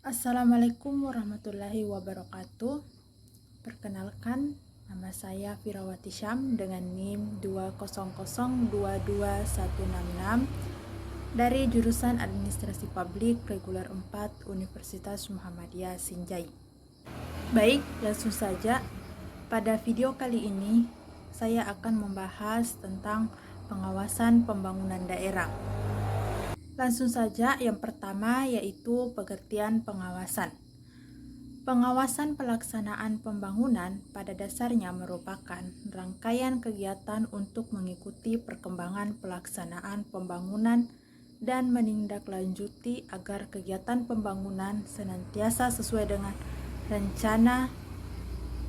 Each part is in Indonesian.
Assalamualaikum warahmatullahi wabarakatuh. Perkenalkan, nama saya Firawati Syam dengan NIM 200226166 dari jurusan Administrasi Publik Reguler 4 Universitas Muhammadiyah Sinjai. Baik, langsung saja. Pada video kali ini, saya akan membahas tentang pengawasan pembangunan daerah. Langsung saja, yang pertama yaitu pengertian pengawasan. Pengawasan pelaksanaan pembangunan pada dasarnya merupakan rangkaian kegiatan untuk mengikuti perkembangan pelaksanaan pembangunan dan menindaklanjuti agar kegiatan pembangunan senantiasa sesuai dengan rencana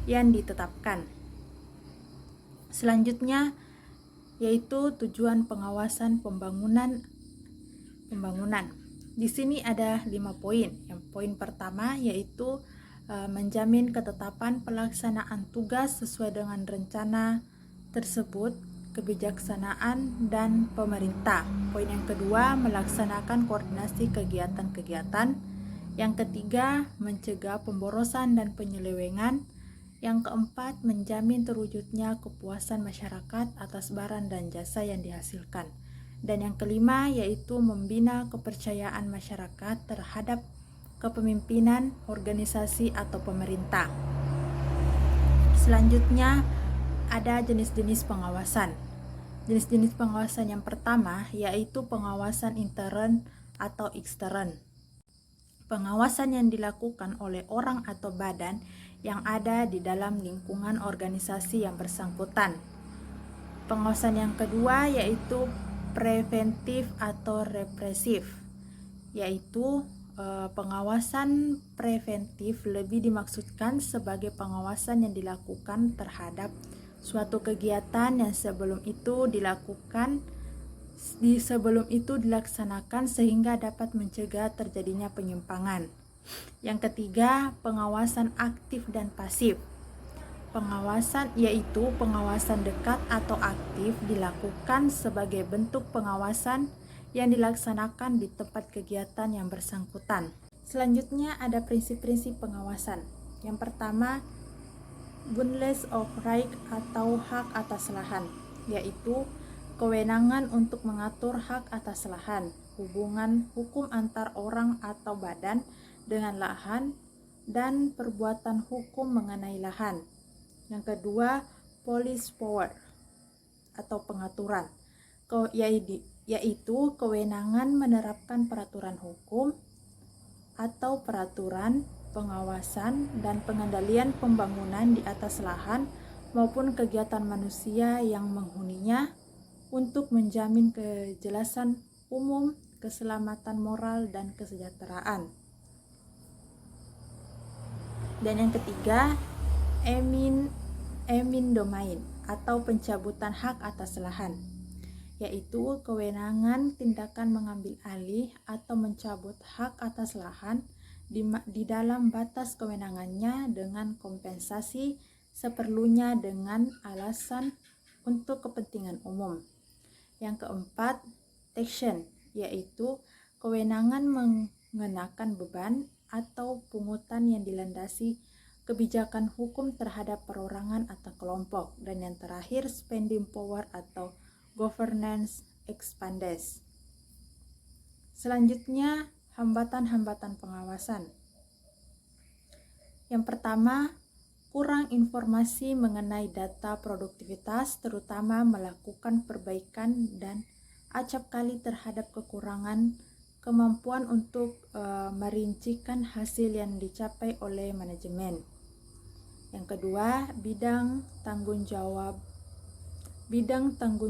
yang ditetapkan. Selanjutnya yaitu tujuan pengawasan pembangunan. Di sini ada 5 poin. Yang poin pertama yaitu menjamin ketetapan pelaksanaan tugas sesuai dengan rencana tersebut, kebijaksanaan dan pemerintah. Poin yang kedua, melaksanakan koordinasi kegiatan-kegiatan. Yang ketiga, mencegah pemborosan dan penyelewengan. Yang keempat, menjamin terwujudnya kepuasan masyarakat atas barang dan jasa yang dihasilkan. Dan yang kelima yaitu membina kepercayaan masyarakat terhadap kepemimpinan organisasi atau pemerintah. Selanjutnya ada jenis-jenis pengawasan. Jenis-jenis pengawasan yang pertama yaitu pengawasan intern atau ekstern. Pengawasan yang dilakukan oleh orang atau badan yang ada di dalam lingkungan organisasi yang bersangkutan. Pengawasan yang kedua yaitu preventif atau represif, yaitu pengawasan preventif lebih dimaksudkan sebagai pengawasan yang dilakukan terhadap suatu kegiatan yang sebelum itu dilaksanakan sehingga dapat mencegah terjadinya penyimpangan. Yang ketiga, pengawasan aktif dan pasif. Pengawasan yaitu pengawasan dekat atau aktif dilakukan sebagai bentuk pengawasan yang dilaksanakan di tempat kegiatan yang bersangkutan. Selanjutnya ada prinsip-prinsip pengawasan. Yang pertama, boundless of right atau hak atas lahan, yaitu kewenangan untuk mengatur hak atas lahan, hubungan hukum antar orang atau badan dengan lahan, dan perbuatan hukum mengenai lahan. Yang kedua, police power atau pengaturan, yaitu kewenangan menerapkan peraturan hukum atau peraturan, pengawasan, dan pengendalian pembangunan di atas lahan maupun kegiatan manusia yang menghuninya untuk menjamin kejelasan umum, keselamatan moral, dan kesejahteraan. Dan yang ketiga, emin domain atau pencabutan hak atas lahan, yaitu kewenangan tindakan mengambil alih atau mencabut hak atas lahan di dalam batas kewenangannya dengan kompensasi seperlunya dengan alasan untuk kepentingan umum. Yang keempat, taxation, yaitu kewenangan mengenakan beban atau pungutan yang dilandasi kebijakan hukum terhadap perorangan atau kelompok. Dan yang terakhir, spending power atau governance expandes. Selanjutnya, hambatan-hambatan pengawasan. Yang pertama, kurang informasi mengenai data produktivitas, terutama melakukan perbaikan dan acap kali terhadap kekurangan kemampuan untuk merincikan hasil yang dicapai oleh manajemen. Yang kedua, bidang tanggung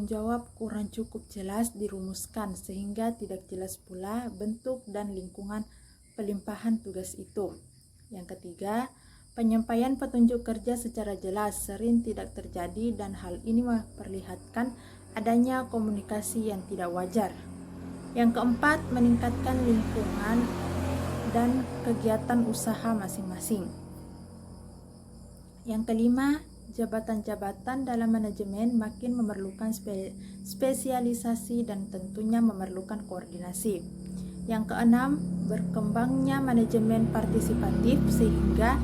jawab kurang cukup jelas dirumuskan sehingga tidak jelas pula bentuk dan lingkungan pelimpahan tugas itu. Yang ketiga, penyampaian petunjuk kerja secara jelas sering tidak terjadi dan hal ini memperlihatkan adanya komunikasi yang tidak wajar. Yang keempat, meningkatkan lingkungan dan kegiatan usaha masing-masing. Yang kelima, jabatan-jabatan dalam manajemen makin memerlukan spesialisasi dan tentunya memerlukan koordinasi. Yang keenam, berkembangnya manajemen partisipatif sehingga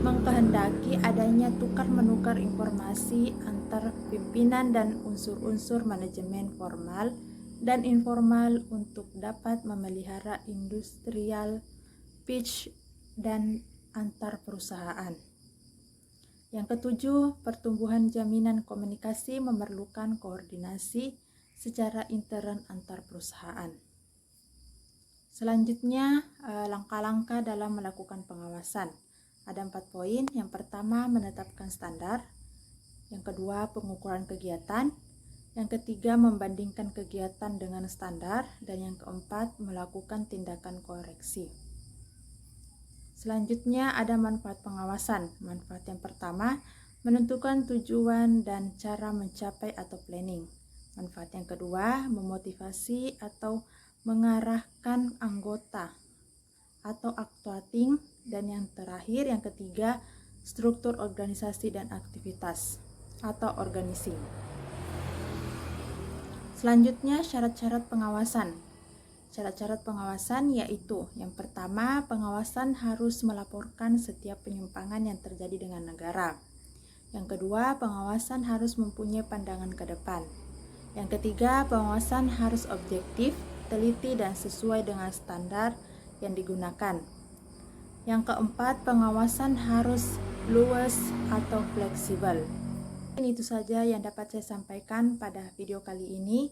mengkehendaki adanya tukar-menukar informasi antar pimpinan dan unsur-unsur manajemen formal dan informal untuk dapat memelihara industrial pitch dan antar perusahaan. Yang ketujuh, pertumbuhan jaminan komunikasi memerlukan koordinasi secara intern antar perusahaan. Selanjutnya, langkah-langkah dalam melakukan pengawasan. Ada 4 poin. Yang pertama, menetapkan standar. Yang kedua, pengukuran kegiatan. Yang ketiga, membandingkan kegiatan dengan standar. Dan yang keempat, melakukan tindakan koreksi. Selanjutnya, ada manfaat pengawasan. Manfaat yang pertama, menentukan tujuan dan cara mencapai atau planning. Manfaat yang kedua, memotivasi atau mengarahkan anggota atau actuating. Dan yang terakhir, yang ketiga, struktur organisasi dan aktivitas atau organizing. Selanjutnya, syarat-syarat pengawasan. Syarat-syarat pengawasan yaitu yang pertama, pengawasan harus melaporkan setiap penyimpangan yang terjadi dengan negara. Yang kedua, pengawasan harus mempunyai pandangan ke depan. Yang ketiga, pengawasan harus objektif, teliti dan sesuai dengan standar yang digunakan. Yang keempat, pengawasan harus luas atau fleksibel. Itu saja yang dapat saya sampaikan pada video kali ini,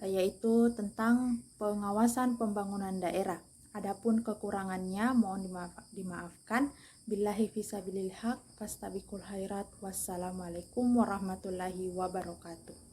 yaitu tentang pengawasan pembangunan daerah. Adapun kekurangannya mohon dimaafkan. Billahi fisabilil haq, fastabiqul khairat. Wassalamualaikum warahmatullahi wabarakatuh.